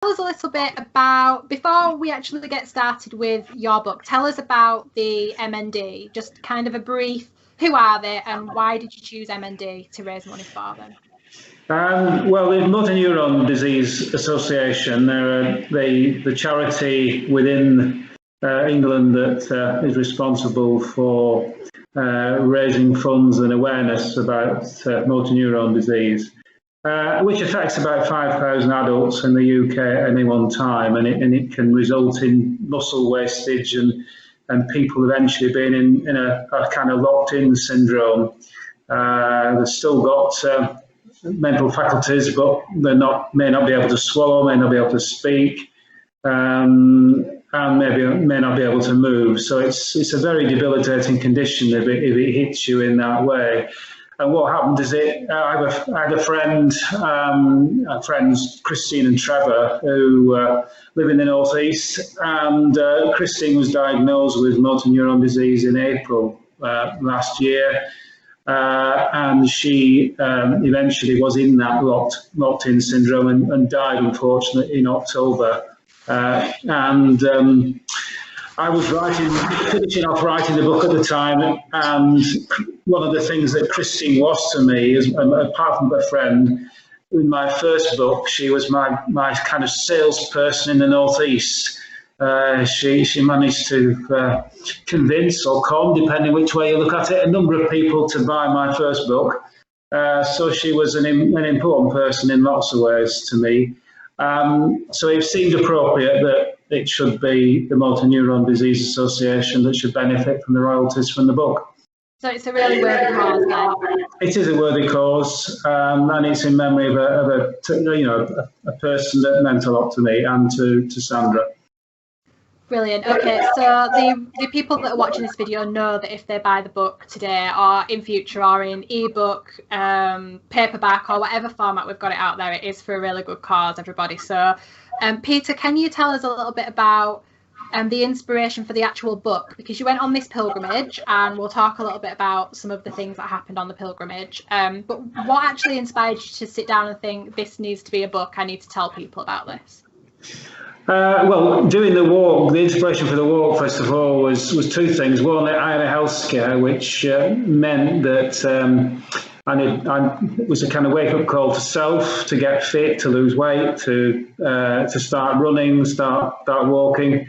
us a little bit about, before we actually get started with your book, tell us about the MND, just kind of a brief, who are they and why did you choose MND to raise money for them? Well, the Motor Neuron Disease Association, they're the charity within England that is responsible for raising funds and awareness about motor neuron disease, which affects about 5,000 adults in the UK at any one time, and it can result in muscle wastage and people eventually being in a kind of locked-in syndrome. They've still got mental faculties, but may not be able to swallow, may not be able to speak, and may not be able to move. So it's a very debilitating condition if it hits you in that way. And what happened is I had a friend, friends Christine and Trevor, who live in the northeast, and Christine was diagnosed with motor neuron disease in April last year. And she eventually was in that locked-in syndrome and died, unfortunately, in October. I was finishing off writing the book at the time, and one of the things that Christine was to me, is, apart from a friend, in my first book, she was my kind of salesperson in the northeast. She managed to convince or con, depending which way you look at it, a number of people to buy my first book. So she was an important person in lots of ways to me. So it seemed appropriate that it should be the Motor Neuron Disease Association that should benefit from the royalties from the book. So it's a really worthy cause, then. It is a worthy cause, and it's in memory of a person that meant a lot to me and to Sandra. Brilliant. Okay, so the people that are watching this video know that if they buy the book today or in future or in ebook, paperback or whatever format we've got it out there, it is for a really good cause, everybody. So Peter, can you tell us a little bit about the inspiration for the actual book? Because you went on this pilgrimage, and we'll talk a little bit about some of the things that happened on the pilgrimage. But what actually inspired you to sit down and think, this needs to be a book, I need to tell people about this? Well, doing the walk, the inspiration for the walk, first of all, was two things. One, I had a health scare, which meant that it was a kind of wake-up call to self, to get fit, to lose weight, to start running, start walking.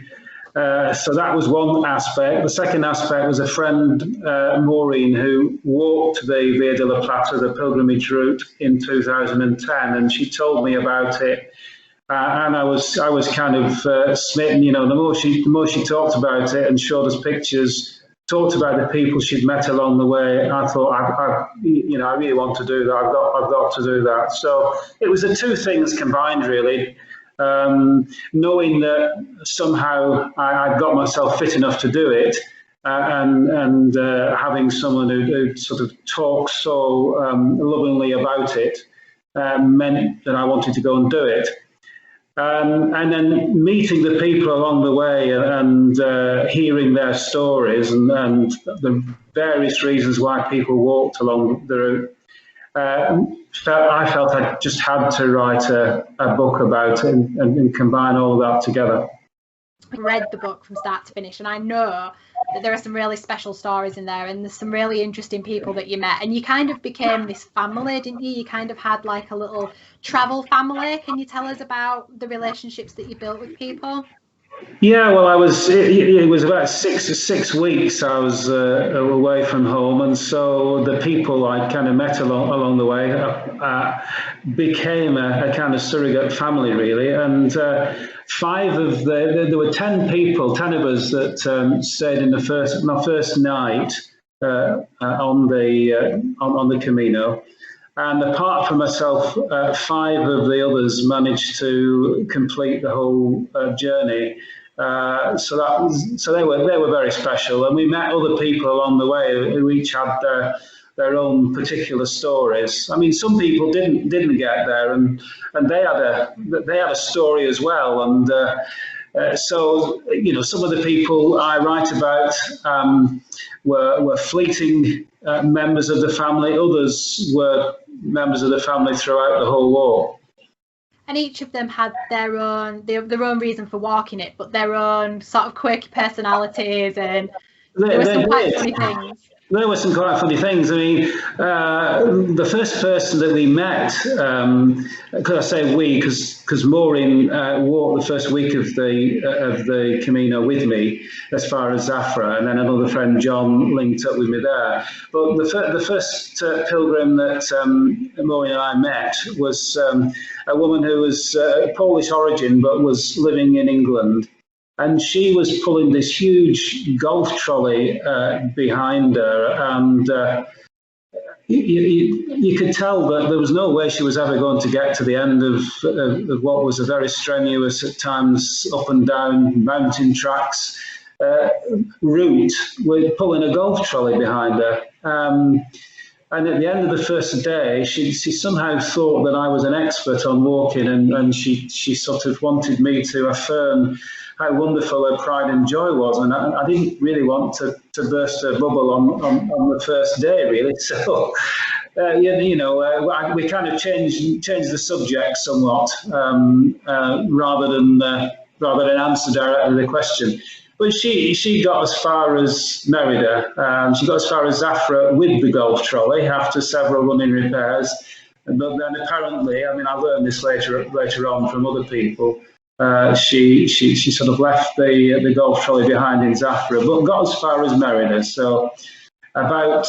So that was one aspect. The second aspect was a friend, Maureen, who walked the Via de la Plata, the pilgrimage route, in 2010, and she told me about it. And I was kind of smitten. You know, the more she talked about it and showed us pictures, talked about the people she'd met along the way, I thought, I really want to do that. I've got to do that. So it was the two things combined, really. Knowing that somehow I'd got myself fit enough to do it, and having someone who sort of talks so lovingly about it meant that I wanted to go and do it. And then meeting the people along the way and hearing their stories and the various reasons why people walked along the route, I felt I just had to write a book about it and combine all of that together. I read the book from start to finish, and I know that there are some really special stories in there, and there's some really interesting people that you met, and you kind of became this family, didn't you? You kind of had like a little travel family. Can you tell us about the relationships that you built with people? Yeah, well, it was about six weeks I was away from home, and so the people I kind of met along the way became a kind of surrogate family, really. And there were 10 people, 10 of us that stayed in my first night on the Camino. And apart from myself, 5 of the others managed to complete the whole journey. So they were very special, and we met other people along the way who each had their own particular stories. I mean, some people didn't get there, and they had a story as well. And so you know, some of the people I write about were fleeting members of the family. Others were members of the family throughout the whole war. and each of them had their own reason for walking it, but their own sort of quirky personalities, and there were some quite funny things. There were some quite funny things. I mean, the first person that we met, could I say we, because Maureen walked the first week of the Camino with me as far as Zafra, and then another friend, John, linked up with me there. But the first pilgrim that Maureen and I met was a woman who was Polish origin but was living in England. And she was pulling this huge golf trolley behind her, and you could tell that there was no way she was ever going to get to the end of what was a very strenuous, at times up and down mountain tracks route, with pulling a golf trolley behind her. And at the end of the first day, she somehow thought that I was an expert on walking, and she sort of wanted me to affirm how wonderful her pride and joy was. And I didn't really want to burst her bubble on the first day, really. So, we kind of changed the subject somewhat, rather than answer directly the question. But she got as far as Merida. She got as far as Zafra with the golf trolley after several running repairs. But then apparently, I mean, I learned this later on from other people. She sort of left the golf trolley behind in Zafra, but got as far as Merida. So about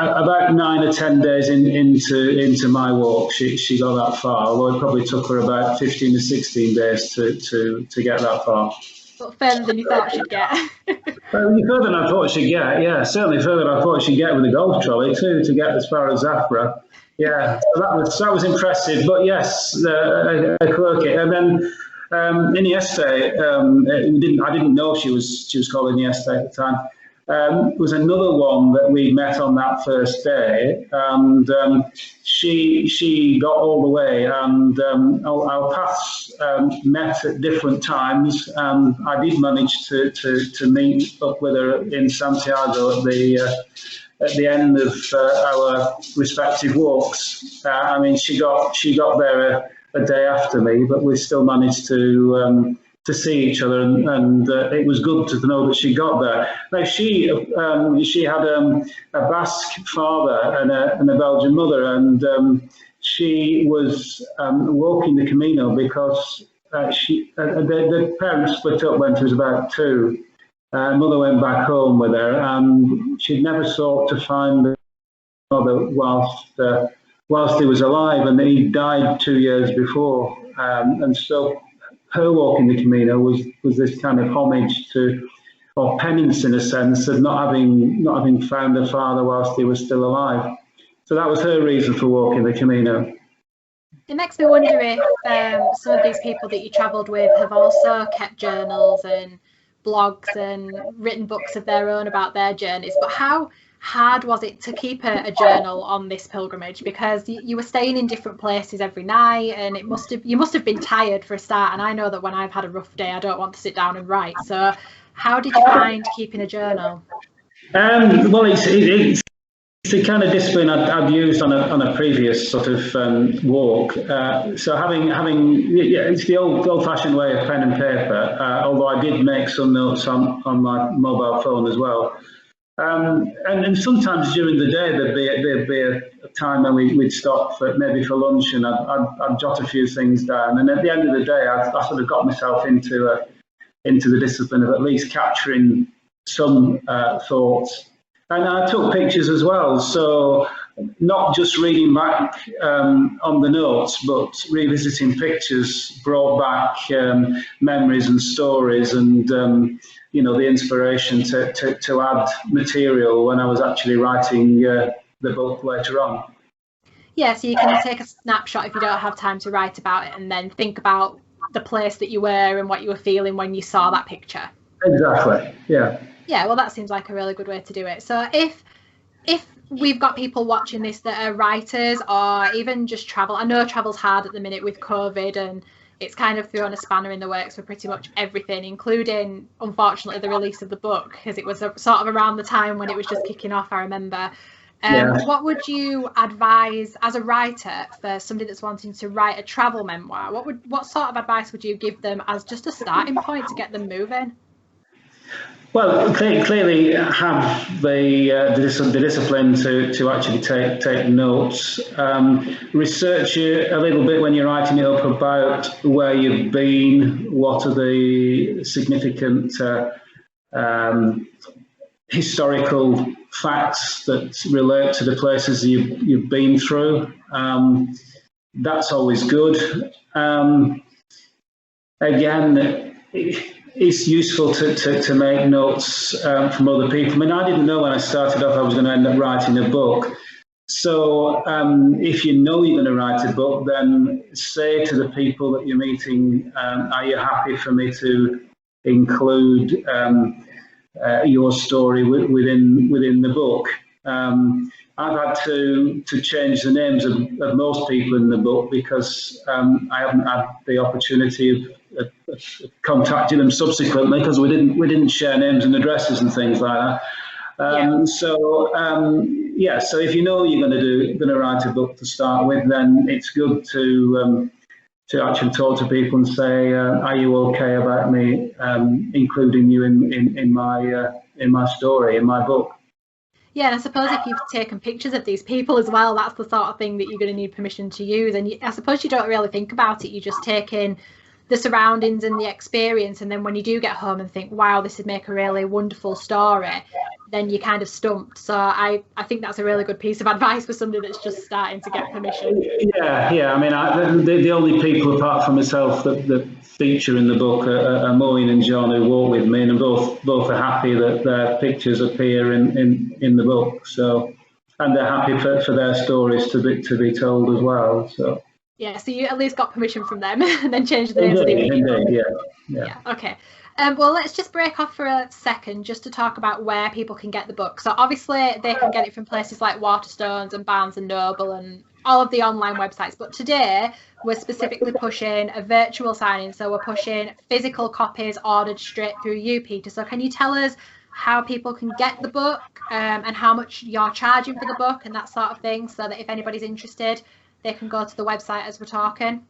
9 or 10 days into my walk, she got that far. Although it probably took her about 15 or 16 days to get that far. But further than you thought she'd get. Further than I thought she'd get, yeah, certainly further than I thought she'd get with the golf trolley too, to get as far as Zafra. Yeah, so that was impressive. But yes, a quirky. And then Iniesta, I didn't know she was called Iniesta at the time. Was another one that we met on that first day, and she got all the way, and our paths met at different times. I did manage to meet up with her in Santiago at the end of our respective walks. I mean, she got there a day after me, but we still managed to see each other, and it was good to know that she got there. Now she had a Basque father and a Belgian mother, and she was walking the Camino because the parents split up when she was about 2. Mother went back home with her, and she'd never sought to find her mother whilst he was alive, and he died 2 years before, and so her walking the Camino was this kind of homage to, or penance in a sense, of not having found her father whilst he was still alive. So that was her reason for walking the Camino. It makes me wonder if some of these people that you travelled with have also kept journals and blogs and written books of their own about their journeys. But how hard was it to keep a journal on this pilgrimage, because you were staying in different places every night, and you must have been tired for a start, and I know that when I've had a rough day I don't want to sit down and write. So how did you find keeping a journal? Well, it's the kind of discipline I'd used on a previous sort of walk. So having it's the old-fashioned way of pen and paper, although I did make some notes on my mobile phone as well. And sometimes during the day there'd be a time when we'd stop maybe for lunch, and I'd jot a few things down. And at the end of the day, I sort of got myself into the discipline of at least capturing some thoughts. And I took pictures as well, so not just reading back on the notes, but revisiting pictures brought back memories and stories, and the inspiration to add material when I was actually writing the book later on. Yeah, so you can take a snapshot if you don't have time to write about it, and then think about the place that you were and what you were feeling when you saw that picture. Exactly, yeah. Yeah, well, that seems like a really good way to do it. So if we've got people watching this that are writers or even just travel, I know travel's hard at the minute with COVID, and it's kind of thrown a spanner in the works for pretty much everything, including, unfortunately, the release of the book, because it was sort of around the time when it was just kicking off, I remember. What would you advise as a writer for somebody that's wanting to write a travel memoir? What sort of advice would you give them as just a starting point to get them moving? Well, clearly have the discipline to actually take notes. Research a little bit when you're writing it up about where you've been, what are the significant historical facts that relate to the places you've been through. That's always good. Again, it's useful to make notes from other people. I mean, I didn't know when I started off I was going to end up writing a book. So if you know you're going to write a book, then say to the people that you're meeting, are you happy for me to include your story within the book? I've had to change the names of most people in the book because I haven't had the opportunity of contacting them subsequently because we didn't share names and addresses and things like that. So if you know you're going to write a book to start with, then it's good to actually talk to people and say, are you okay about me including you in my story, in my book? Yeah, and I suppose if you've taken pictures of these people as well, that's the sort of thing that you're going to need permission to use. And I suppose you don't really think about it. You just take in the surroundings and the experience. And then when you do get home and think, wow, this would make a really wonderful story, then you're kind of stumped. So I think that's a really good piece of advice for somebody that's just starting to get permission. Yeah. I mean, the only people apart from myself that feature in the book are Maureen and John, who walk with me, and both are happy that their pictures appear in the book. So, and they're happy for their stories to be told as well. So. Yeah, so you at least got permission from them and then changed the names of the people. Indeed, yeah. Okay. Well, let's just break off for a second just to talk about where people can get the book. So obviously they can get it from places like Waterstones and Barnes and Noble and all of the online websites. But today we're specifically pushing a virtual signing. So we're pushing physical copies ordered straight through you, Peter. So can you tell us how people can get the book and how much you're charging for the book and that sort of thing, so that if anybody's interested, they can go to the website as we're talking?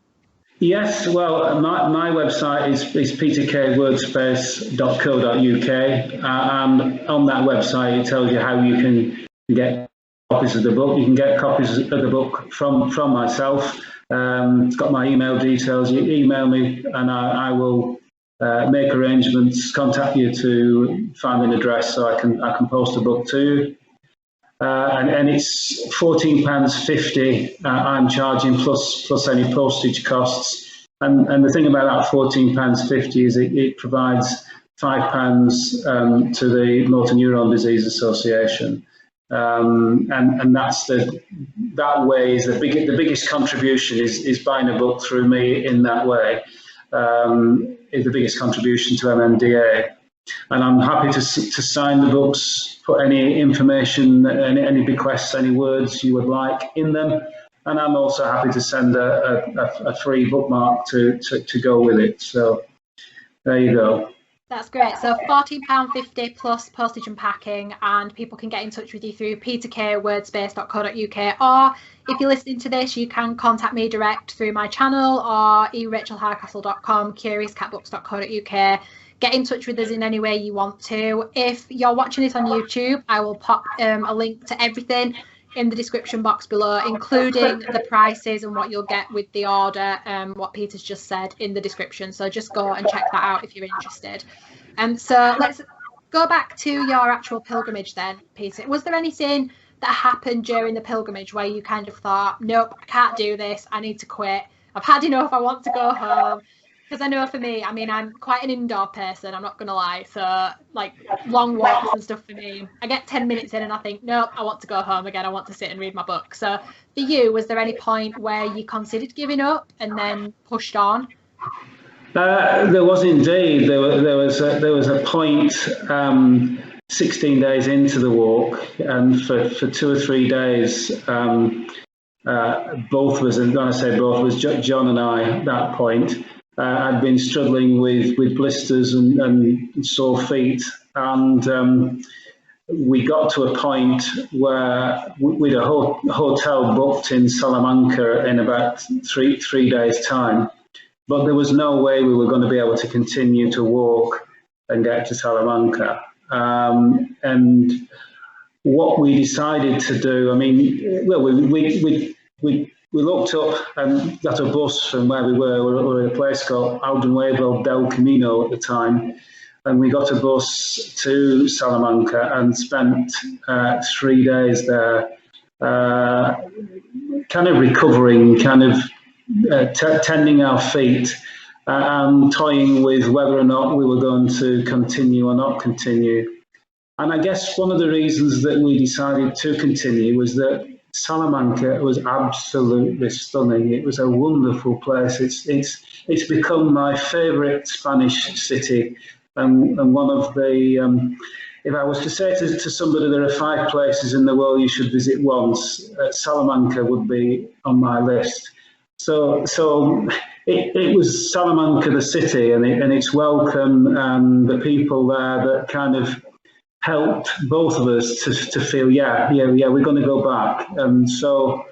Yes, well, my website is peterkwordspace.co.uk, and on that website it tells you how you can get copies of the book. You can get copies of the book from myself. It's got my email details. You email me and I will make arrangements, contact you to find an address so I can post the book to you. And it's £14.50 I'm charging plus any postage costs. And the thing about that £14.50 is it provides £5 to the Motor Neuron Disease Association. And that's that way is the biggest contribution is buying a book through me in that way, is the biggest contribution to MNDA. And I'm happy to sign the books, put any information, any bequests, any words you would like in them. And I'm also happy to send a free bookmark to go with it. So there you go. That's great. So £14.50 plus postage and packing, and people can get in touch with you through peterkwordspace.co.uk, or if you're listening to this, you can contact me direct through my channel or erachelhardcastle.com, CuriousCatBooks.co.uk. Get in touch with us in any way you want to. If you're watching this on YouTube, I will pop a link to everything in the description box below, including the prices and what you'll get with the order, what Peter's just said in the description. So just go and check that out if you're interested. So let's go back to your actual pilgrimage then, Peter. Was there anything that happened during the pilgrimage where you kind of thought, nope, I can't do this, I need to quit, I've had enough, I want to go home? Because I know for me, I mean, I'm quite an indoor person, I'm not going to lie. So, like, long walks and stuff for me, I get 10 minutes in and I think, nope, I want to go home again. I want to sit and read my book. So, for you, was there any point where you considered giving up and then pushed on? There was indeed. There was a point 16 days into the walk, and for 2 or 3 days, both of us, and when I say both of us, John and I, at that point, I'd been struggling with blisters and sore feet, and we got to a point where we'd a hotel booked in Salamanca in about three days' time, but there was no way we were going to be able to continue to walk and get to Salamanca. And what we decided to do, I mean, well, we looked up and got a bus from where we were at a place called Aldenuevo del Camino at the time, and we got a bus to Salamanca and spent 3 days there, kind of recovering, kind of tending our feet, and toying with whether or not we were going to continue or not continue. And I guess one of the reasons that we decided to continue was that Salamanca was absolutely stunning. It was a wonderful place. It's become my favourite Spanish city, and one of the, if I was to say to somebody there are 5 places in the world you should visit once, Salamanca would be on my list. So it was Salamanca the city, and its welcome, and the people there that kind of helped both of us to feel, yeah, we're going to go back. And so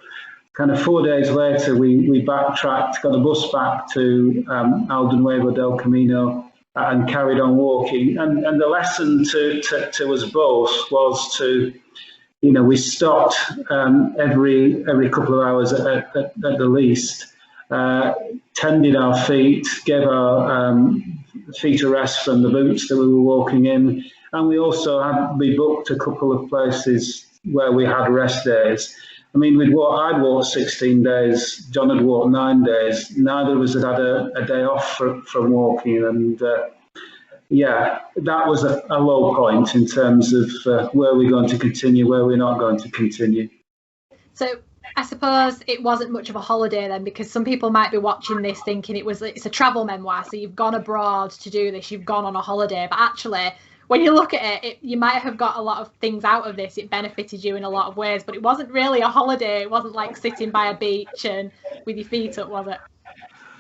kind of 4 days later, we backtracked, got a bus back to Aldenuevo del Camino, and carried on walking. And the lesson to us both was to, you know, we stopped every couple of hours at the least, tended our feet, gave our feet a rest from the boots that we were walking in. And we also we booked a couple of places where we had rest days. I mean, I'd walked 16 days, John had walked 9 days. Neither of us had had a day off from walking. And yeah, that was a low point in terms of where we're going to continue, where we're not going to continue. So I suppose it wasn't much of a holiday then, because some people might be watching this thinking it's a travel memoir. So you've gone abroad to do this, you've gone on a holiday, but actually, when you look at it, you might have got a lot of things out of this. It benefited you in a lot of ways, but it wasn't really a holiday. It wasn't like sitting by a beach and with your feet up, was it?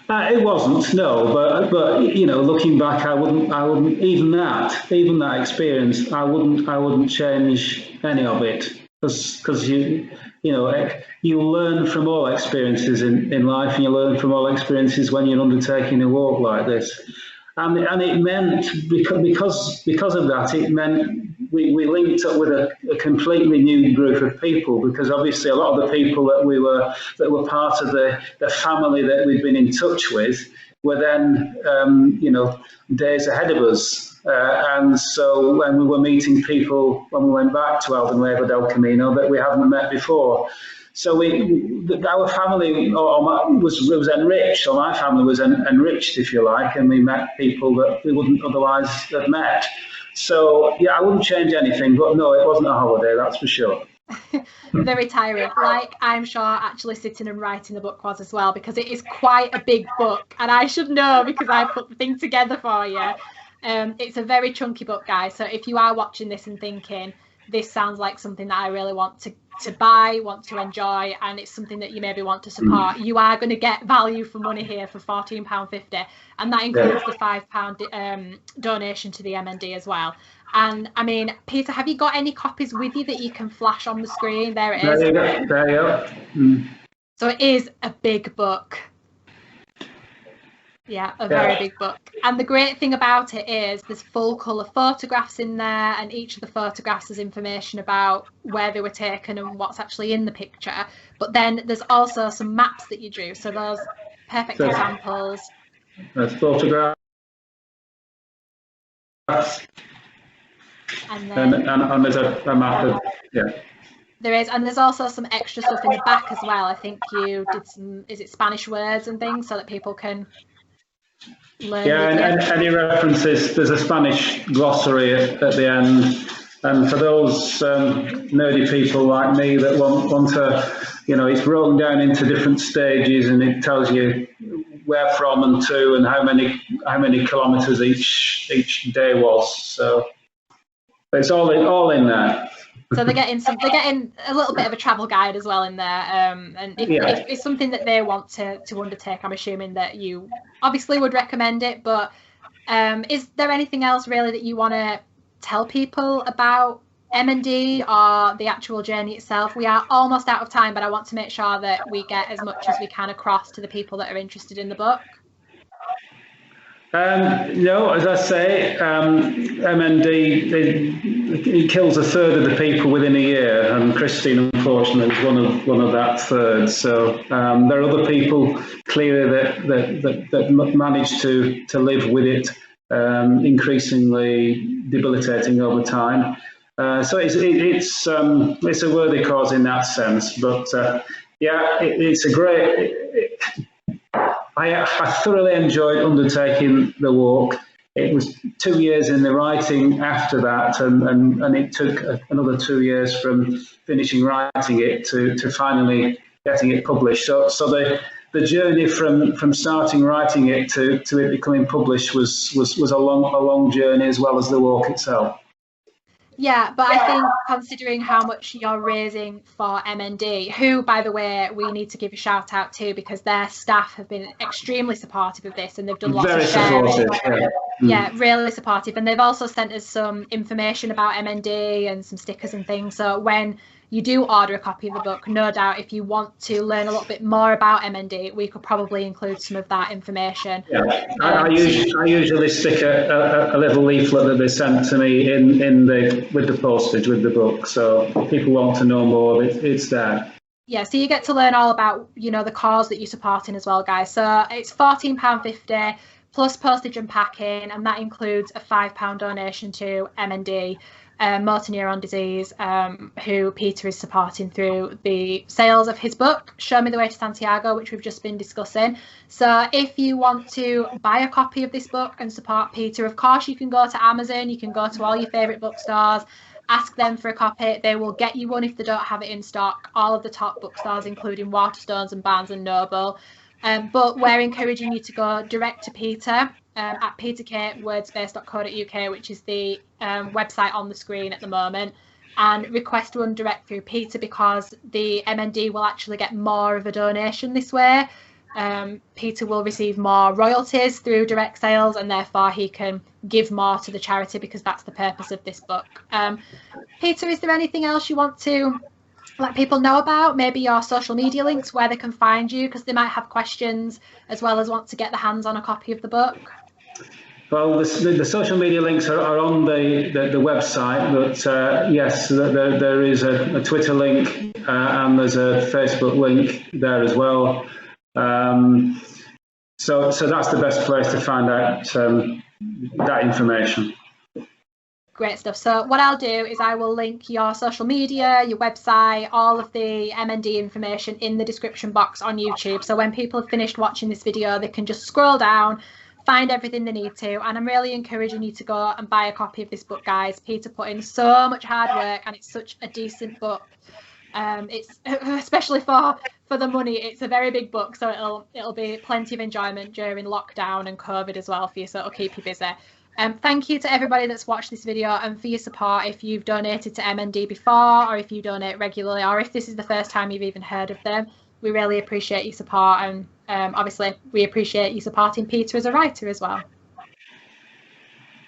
It wasn't, no. But you know, looking back, I wouldn't even that experience, I wouldn't change any of it, because you know, you learn from all experiences in life, and you learn from all experiences when you're undertaking a walk like this. And it meant, because of that, it meant we linked up with a completely new group of people, because obviously a lot of the people that were part of the family that we'd been in touch with were then, you know, days ahead of us. And so when we were meeting people, when we went back to Aldenuevo del Camino, that we hadn't met before. So our family was enriched, or my family was enriched, if you like, and we met people that we wouldn't otherwise have met. So, yeah, I wouldn't change anything, but no, it wasn't a holiday, that's for sure. Very tiring, like I'm sure actually sitting and writing the book was as well, because it is quite a big book, and I should know because I put the thing together for you. It's a very chunky book, guys, so if you are watching this and thinking, this sounds like something that I really want to buy, want to enjoy, and it's something that you maybe want to support, you are going to get value for money here for £14.50, and that includes the £5 donation to the MND as well. And I mean, Peter, have you got any copies with you that you can flash on the screen? There it is. There you go. So it is a big book. Yeah, a very big book. And the great thing about it is there's full colour photographs in there, and each of the photographs has information about where they were taken and what's actually in the picture. But then there's also some maps that you drew. So those perfect examples. There's photographs. And there's a map of, There is, and there's also some extra stuff in the back as well. I think you did some, is it Spanish words and things, so that people can learn. And any references, there's a Spanish glossary at the end. And for those nerdy people like me that want to, you know, it's broken down into different stages, and it tells you where from and to, and how many kilometres each day was. So it's all in there. So they're getting a little bit of a travel guide as well in there, and if it's something that they want to undertake, I'm assuming that you obviously would recommend it. But is there anything else really that you want to tell people about MND or the actual journey itself? We are almost out of time, but I want to make sure that we get as much as we can across to the people that are interested in the book. No, as I say, MND, it kills a third of the people within a year, and Christine, unfortunately, was one of that third. So there are other people clearly that manage to live with it, increasingly debilitating over time. So it's a worthy cause in that sense. But yeah, it's a great. I thoroughly enjoyed undertaking the walk. It was 2 years in the writing after that, and it took another 2 years from finishing writing it to finally getting it published. So the journey from starting writing it to it becoming published was a long journey, as well as the walk itself. Yeah, but I think considering how much you're raising for MND, who, by the way, we need to give a shout out to, because their staff have been extremely supportive of this, and they've done lots of sharing. Supportive, yeah, really supportive. And they've also sent us some information about MND and some stickers and things. So when you do order a copy of the book, no doubt if you want to learn a little bit more about MND, we could probably include some of that information. Yeah, I usually stick a little leaflet that they sent to me with the postage with the book. So if people want to know more, it's there. Yeah, so you get to learn all about, you know, the cause that you're supporting as well, guys. So it's £14.50 plus postage and packing, and that includes a £5 donation to MND. Motor neuron disease, who Peter is supporting through the sales of his book, Show Me the Way to Santiago, which we've just been discussing. So if you want to buy a copy of this book and support Peter, of course, you can go to Amazon, you can go to all your favourite bookstores, ask them for a copy. They will get you one if they don't have it in stock. All of the top bookstores, including Waterstones and Barnes & Noble. But we're encouraging you to go direct to Peter at peterkwordspace.co.uk, which is the website on the screen at the moment, and request one direct through Peter, because the MND will actually get more of a donation this way. Peter will receive more royalties through direct sales, and therefore he can give more to the charity, because that's the purpose of this book. Peter, is there anything else you want to let people know about? Maybe your social media links, where they can find you, because they might have questions as well as want to get their hands on a copy of the book. Well, the social media links are on the website, but yes, there is a Twitter link and there's a Facebook link there as well. So that's the best place to find out that information. Great stuff. So what I'll do is I will link your social media, your website, all of the MND information in the description box on YouTube. So when people have finished watching this video, they can just scroll down, find everything they need to. And I'm really encouraging you to go and buy a copy of this book, guys. Peter put in so much hard work, and it's such a decent book. It's especially for the money, it's a very big book, so it'll be plenty of enjoyment during lockdown and COVID as well for you, so it'll keep you busy. Thank you to everybody that's watched this video and for your support. If you've donated to MND before, or if you donate regularly, or if this is the first time you've even heard of them, we really appreciate your support, and obviously we appreciate you supporting Peter as a writer as well.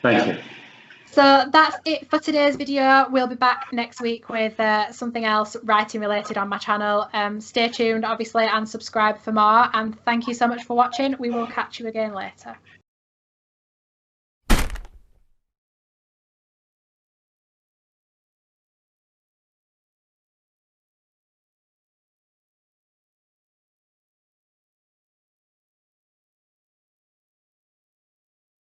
Thank you. So that's it for today's video. We'll be back next week with something else writing related on my channel. Stay tuned, obviously, and subscribe for more. And thank you so much for watching. We will catch you again later.